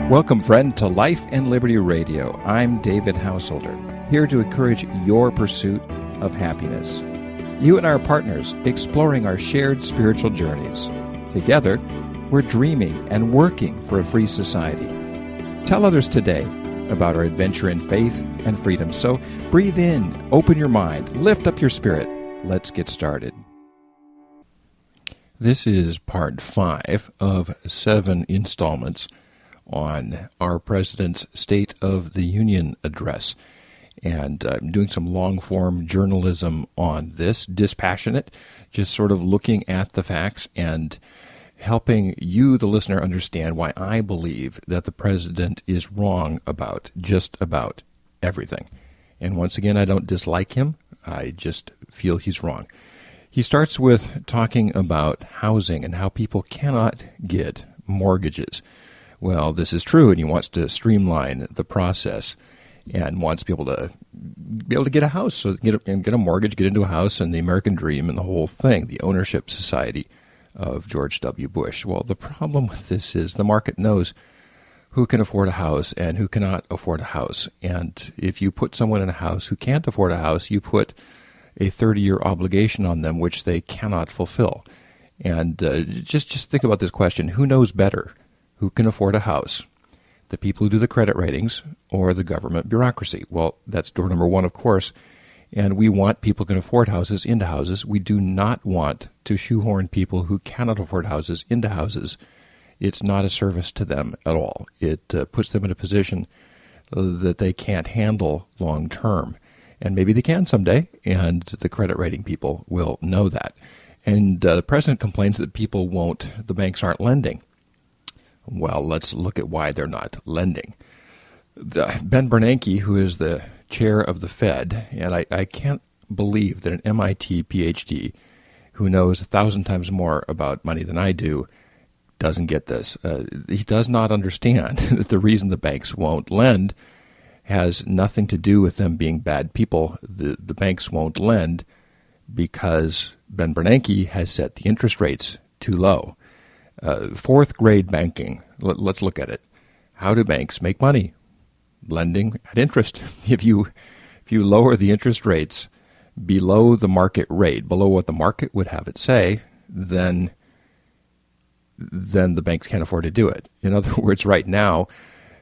Welcome, friend, to Life and Liberty Radio. I'm David Householder, here to encourage your pursuit of happiness. You and I are partners, exploring our shared spiritual journeys. Together, we're dreaming and working for a free society. Tell others today about our adventure in faith and freedom. So breathe in, open your mind, lift up your spirit. Let's get started. This is part 5 of 7 installments on our President's State of the Union address. And I'm doing some long-form journalism on this, dispassionate, just sort of looking at the facts and helping you, the listener, understand why I believe that the President is wrong about just about everything. And once again, I don't dislike him. I just feel he's wrong. He starts with talking about housing and how people cannot get mortgages. Well, this is true, and he wants to streamline the process and wants people to be able to get a house, so get a mortgage, get into a house, and the American dream and the whole thing, the ownership society of George W. Bush. Well, the problem with this is the market knows who can afford a house and who cannot afford a house. And if you put someone in a house who can't afford a house, you put a 30-year obligation on them, which they cannot fulfill. And just think about this question. Who knows better? Who can afford a house? The people who do the credit ratings or the government bureaucracy? Well, that's door number one, of course. And we want people who can afford houses into houses. We do not want to shoehorn people who cannot afford houses into houses. It's not a service to them at all. It puts them in a position that they can't handle long term. And maybe they can someday, and the credit rating people will know that. And the president complains that the banks aren't lending. Well, let's look at why they're not lending. Ben Bernanke, who is the chair of the Fed, and I can't believe that an MIT PhD who knows 1,000 times more about money than I do doesn't get this. He does not understand that the reason the banks won't lend has nothing to do with them being bad people. The banks won't lend because Ben Bernanke has set the interest rates too low. Fourth grade banking. Let's look at it. How do banks make money? Lending at interest. If you lower the interest rates below the market rate, below what the market would have it say, then the banks can't afford to do it. In other words, right now,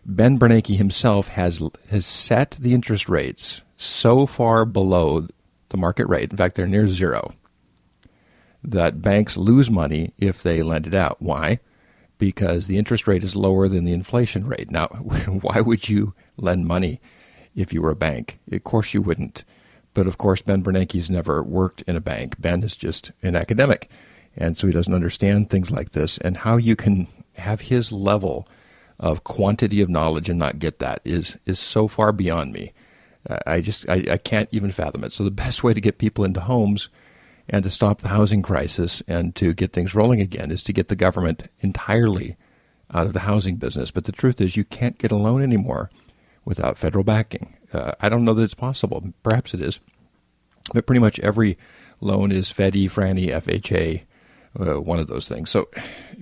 Ben Bernanke himself has set the interest rates so far below the market rate. In fact, they're near zero, that banks lose money if they lend it out. Why? Because the interest rate is lower than the inflation rate. Now, why would you lend money if you were a bank? Of course you wouldn't. But of course, Ben Bernanke's never worked in a bank. Ben is just an academic. And so he doesn't understand things like this. And how you can have his level of quantity of knowledge and not get that is so far beyond me. I can't even fathom it. So the best way to get people into homes and to stop the housing crisis and to get things rolling again is to get the government entirely out of the housing business. But the truth is you can't get a loan anymore without federal backing. I don't know that it's possible. Perhaps it is. But pretty much every loan is Freddie, Franny, FHA, one of those things. So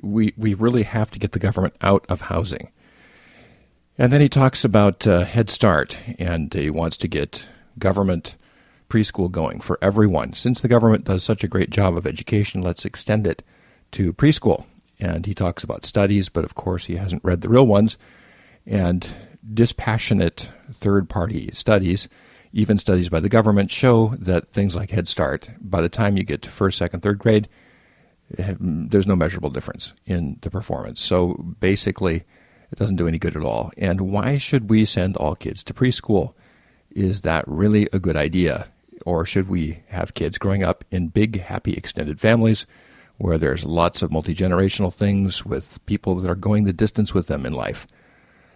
we really have to get the government out of housing. And then he talks about Head Start, and he wants to get government preschool going for everyone. Since the government does such a great job of education, let's extend it to preschool. And he talks about studies, but of course he hasn't read the real ones. And dispassionate third-party studies, even studies by the government, show that things like Head Start, by the time you get to first, second, third grade, there's no measurable difference in the performance. So basically, it doesn't do any good at all. And why should we send all kids to preschool? Is that really a good idea? Or should we have kids growing up in big, happy, extended families where there's lots of multi-generational things with people that are going the distance with them in life?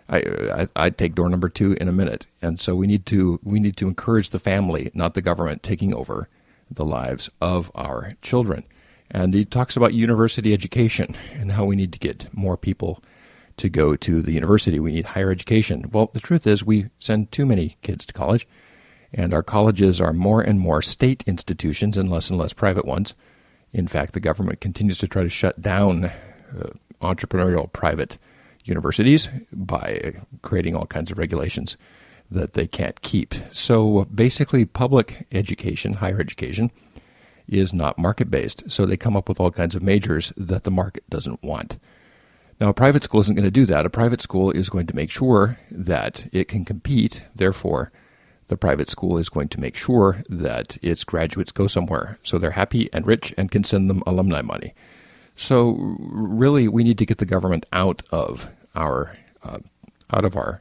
I'd take door number 2 in a minute. And so we need to encourage the family, not the government taking over the lives of our children. And he talks about university education and how we need to get more people to go to the university. We need higher education. Well, the truth is we send too many kids to college, and our colleges are more and more state institutions and less private ones. In fact, the government continues to try to shut down entrepreneurial private universities by creating all kinds of regulations that they can't keep. So basically, public education, higher education, is not market-based. So they come up with all kinds of majors that the market doesn't want. Now, a private school isn't going to do that. A private school is going to make sure that it can compete. Therefore, the private school is going to make sure that its graduates go somewhere so they're happy and rich and can send them alumni money. So really, we need to get the government out of our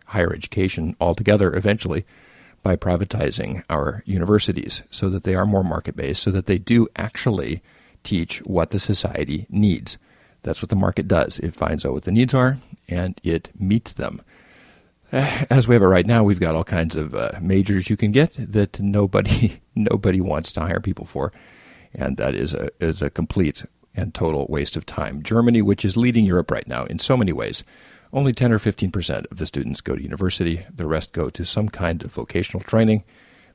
higher education altogether eventually by privatizing our universities so that they are more market-based, so that they do actually teach what the society needs. That's what the market does. It finds out what the needs are, and it meets them. As we have it right now, we've got all kinds of majors you can get that nobody wants to hire people for, and that is a complete and total waste of time. Germany, which is leading Europe right now in so many ways, only 10 or 15% of the students go to university. The rest go to some kind of vocational training,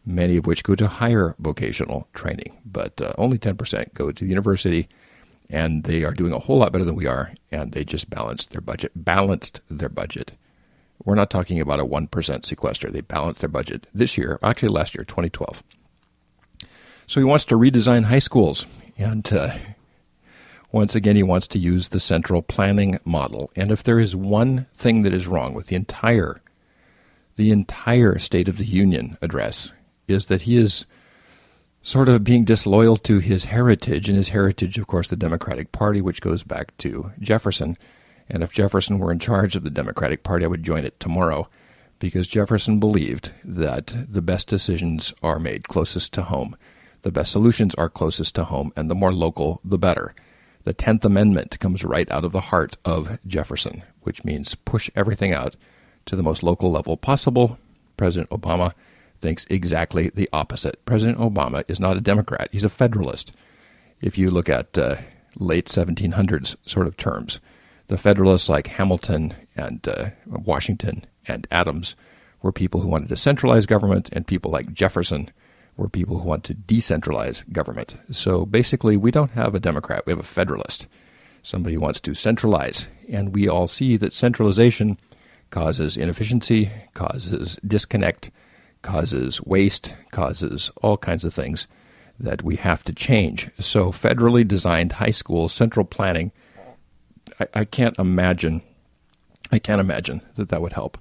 many of which go to higher vocational training. But only 10% go to university, and they are doing a whole lot better than we are, and they just balanced their budget. We're not talking about a 1% sequester. They balanced their budget this year, actually last year, 2012. So he wants to redesign high schools, and once again, he wants to use the central planning model. And if there is one thing that is wrong with the entire State of the Union address, is that he is sort of being disloyal to his heritage, and his heritage, of course, the Democratic Party, which goes back to Jefferson. And if Jefferson were in charge of the Democratic Party, I would join it tomorrow, because Jefferson believed that the best decisions are made closest to home. The best solutions are closest to home, and the more local, the better. The 10th Amendment comes right out of the heart of Jefferson, which means push everything out to the most local level possible. President Obama thinks exactly the opposite. President Obama is not a Democrat. He's a Federalist. If you look at late 1700s sort of terms, the Federalists like Hamilton and Washington and Adams were people who wanted to centralize government, and people like Jefferson were people who want to decentralize government. So basically, we don't have a Democrat. We have a Federalist, somebody who wants to centralize. And we all see that centralization causes inefficiency, causes disconnect, causes waste, causes all kinds of things that we have to change. So federally designed high schools, central planning, I can't imagine that would help.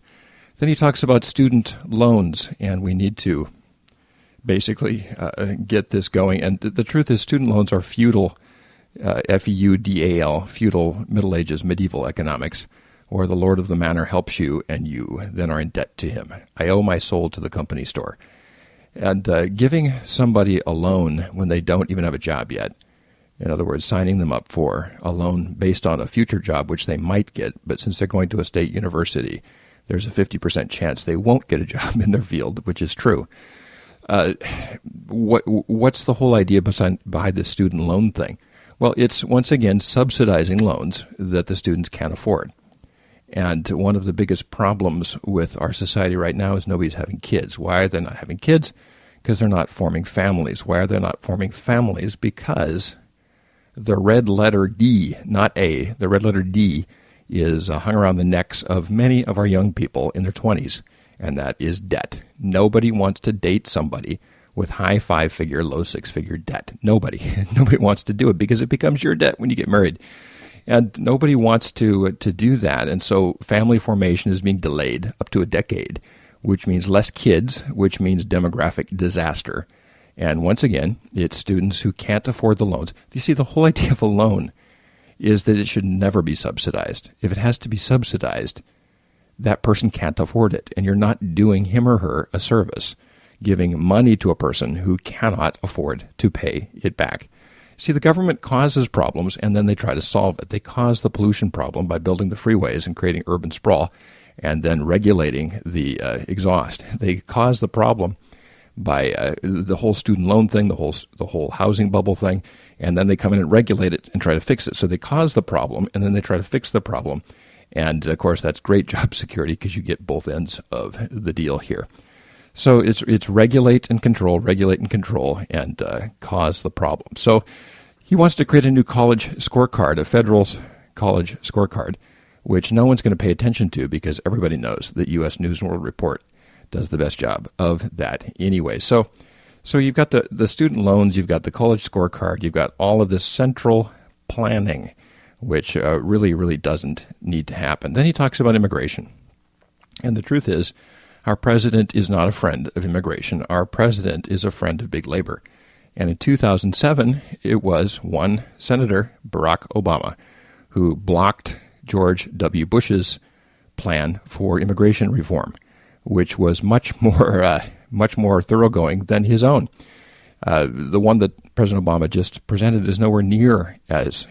Then he talks about student loans, and we need to basically get this going. And the truth is, student loans are feudal, F-E-U-D-A-L, feudal Middle Ages medieval economics, where the lord of the manor helps you and you then are in debt to him. I owe my soul to the company store. And giving somebody a loan when they don't even have a job yet, in other words, signing them up for a loan based on a future job which they might get, but since they're going to a state university, there's a 50% chance they won't get a job in their field, which is true. What's the whole idea behind this student loan thing? Well, it's, once again, subsidizing loans that the students can't afford. And one of the biggest problems with our society right now is nobody's having kids. Why are they not having kids? Because they're not forming families. Why are they not forming families? Because the red letter D, not A, the red letter D is hung around the necks of many of our young people in their 20s, and that is debt. Nobody wants to date somebody with high 5-figure, low 6-figure debt. Nobody wants to do it because it becomes your debt when you get married. And nobody wants to do that. And so family formation is being delayed up to a decade, which means less kids, which means demographic disaster. And once again, it's students who can't afford the loans. You see, the whole idea of a loan is that it should never be subsidized. If it has to be subsidized, that person can't afford it. And you're not doing him or her a service, giving money to a person who cannot afford to pay it back. See, the government causes problems, and then they try to solve it. They cause the pollution problem by building the freeways and creating urban sprawl, and then regulating the exhaust. They cause the problem by the whole student loan thing, the whole housing bubble thing, and then they come in and regulate it and try to fix it. So they cause the problem, and then they try to fix the problem. And, of course, that's great job security because you get both ends of the deal here. So it's regulate and control, and cause the problem. So he wants to create a new college scorecard, a federal college scorecard, which no one's going to pay attention to because everybody knows that U.S. News and World Report does the best job of that anyway. So you've got the student loans, you've got the college scorecard, you've got all of this central planning, which really, really doesn't need to happen. Then he talks about immigration. And the truth is, our president is not a friend of immigration. Our president is a friend of big labor. And in 2007, it was one Senator, Barack Obama, who blocked George W. Bush's plan for immigration reform, which was much more thoroughgoing than his own. The one that President Obama just presented is nowhere near as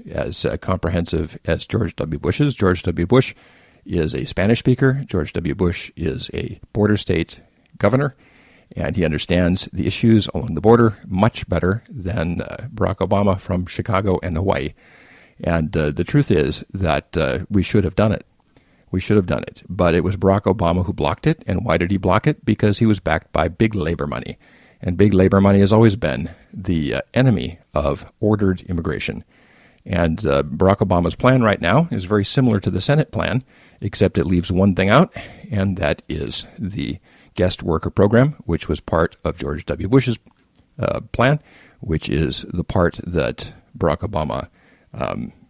comprehensive as George W. Bush's. George W. Bush is a Spanish speaker. George W. Bush is a border state governor, and he understands the issues along the border much better than Barack Obama from Chicago and Hawaii. And the truth is that we should have done it. We should have done it. But it was Barack Obama who blocked it. And why did he block it? Because he was backed by big labor money. And big labor money has always been the enemy of ordered immigration. And Barack Obama's plan right now is very similar to the Senate plan, except it leaves one thing out, and that is the guest worker program, which was part of George W. Bush's plan, which is the part that Barack Obama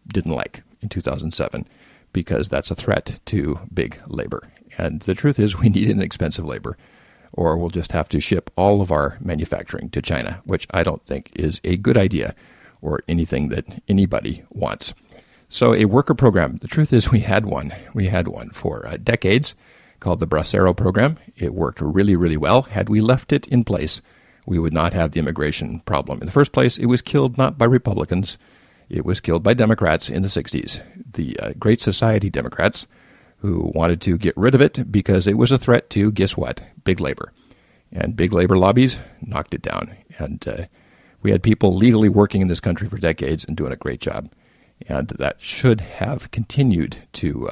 didn't like in 2007, because that's a threat to big labor. And the truth is we need inexpensive labor, or we'll just have to ship all of our manufacturing to China, which I don't think is a good idea or anything that anybody wants. So a worker program, the truth is we had one. We had one for decades called the Bracero program. It worked really, really well. Had we left it in place, we would not have the immigration problem. In the first place, it was killed not by Republicans. It was killed by Democrats in the 60s, the Great Society Democrats, who wanted to get rid of it because it was a threat to, guess what, big labor. And big labor lobbies knocked it down. And we had people legally working in this country for decades and doing a great job. And that should have continued to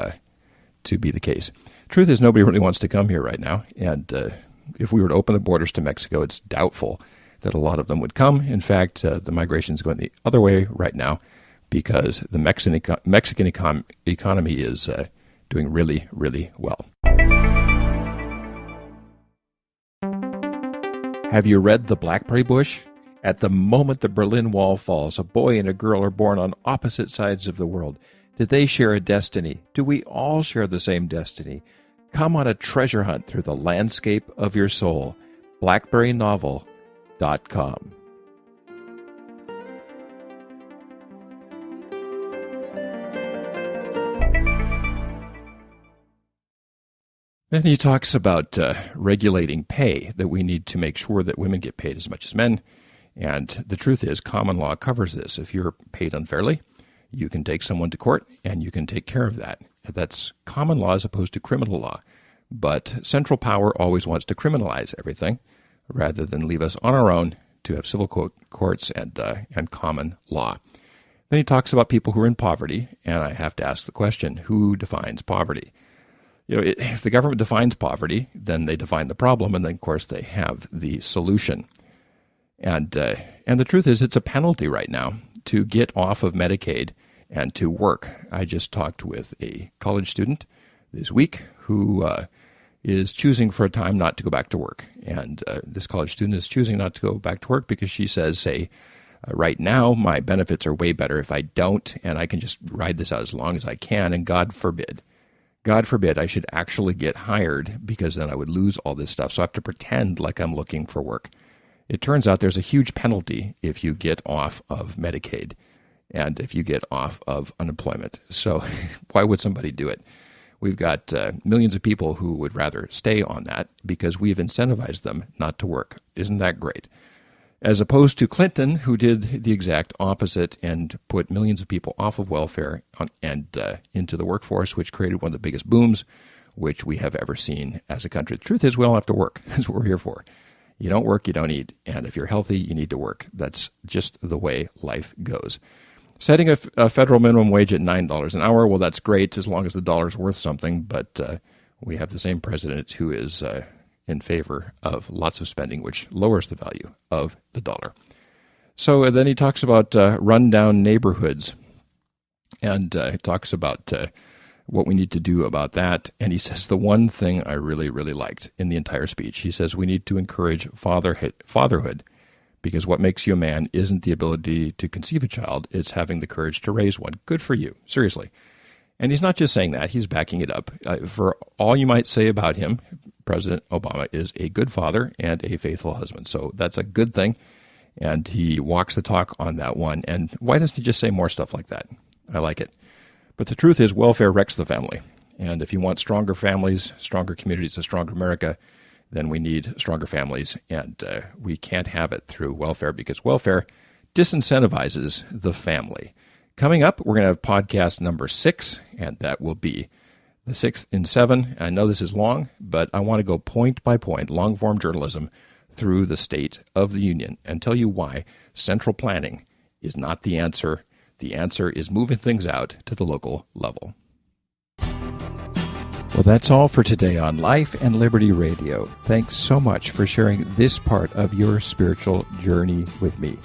be the case. Truth is, nobody really wants to come here right now. And if we were to open the borders to Mexico, it's doubtful that a lot of them would come. In fact, the migration is going the other way right now because the Mexican economy is doing really, really well. Have you read The Blackberry Bush? At the moment the Berlin Wall falls, a boy and a girl are born on opposite sides of the world. Did they share a destiny? Do we all share the same destiny? Come on a treasure hunt through the landscape of your soul. BlackberryNovel.com. Then he talks about regulating pay, that we need to make sure that women get paid as much as men. And the truth is, common law covers this. If you're paid unfairly, you can take someone to court and you can take care of that. That's common law as opposed to criminal law. But central power always wants to criminalize everything rather than leave us on our own to have civil courts and common law. Then he talks about people who are in poverty, and I have to ask the question, who defines poverty? If the government defines poverty, then they define the problem, and then, of course, they have the solution. And the truth is, it's a penalty right now to get off of Medicaid and to work. I just talked with a college student this week who is choosing for a time not to go back to work. And this college student is choosing not to go back to work because she says, right now, my benefits are way better if I don't, and I can just ride this out as long as I can, and God forbid I should actually get hired because then I would lose all this stuff. So I have to pretend like I'm looking for work. It turns out there's a huge penalty if you get off of Medicaid and if you get off of unemployment. So why would somebody do it? We've got millions of people who would rather stay on that because we've incentivized them not to work. Isn't that great? As opposed to Clinton, who did the exact opposite and put millions of people off of welfare and into the workforce, which created one of the biggest booms which we have ever seen as a country. The truth is, we all have to work. That's what we're here for. You don't work, you don't eat. And if you're healthy, you need to work. That's just the way life goes. Setting a federal minimum wage at $9 an hour, well, that's great as long as the dollar's worth something. But we have the same president who is in favor of lots of spending, which lowers the value of the dollar. So then he talks about rundown neighborhoods. And he talks about what we need to do about that. And he says the one thing I really, really liked in the entire speech, he says we need to encourage fatherhood, because what makes you a man isn't the ability to conceive a child, it's having the courage to raise one. Good for you, seriously. And he's not just saying that, he's backing it up. For all you might say about him, President Obama is a good father and a faithful husband. So that's a good thing. And he walks the talk on that one. And why doesn't he just say more stuff like that? I like it. But the truth is, welfare wrecks the family. And if you want stronger families, stronger communities, a stronger America, then we need stronger families. And we can't have it through welfare, because welfare disincentivizes the family. Coming up, we're going to have podcast number 6, and that will be the 6th in 7. I know this is long, but I want to go point by point, long-form journalism, through the State of the Union and tell you why central planning is not the answer. The answer is moving things out to the local level. Well, that's all for today on Life and Liberty Radio. Thanks so much for sharing this part of your spiritual journey with me.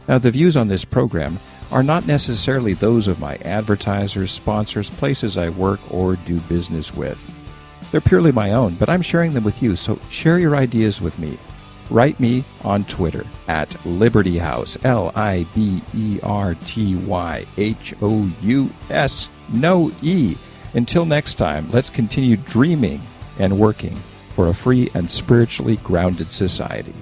Now, the views on this program are not necessarily those of my advertisers, sponsors, places I work or do business with. They're purely my own, but I'm sharing them with you, so share your ideas with me. Write me on Twitter at Liberty House, LIBERTYHOUS, no E. Until next time, let's continue dreaming and working for a free and spiritually grounded society.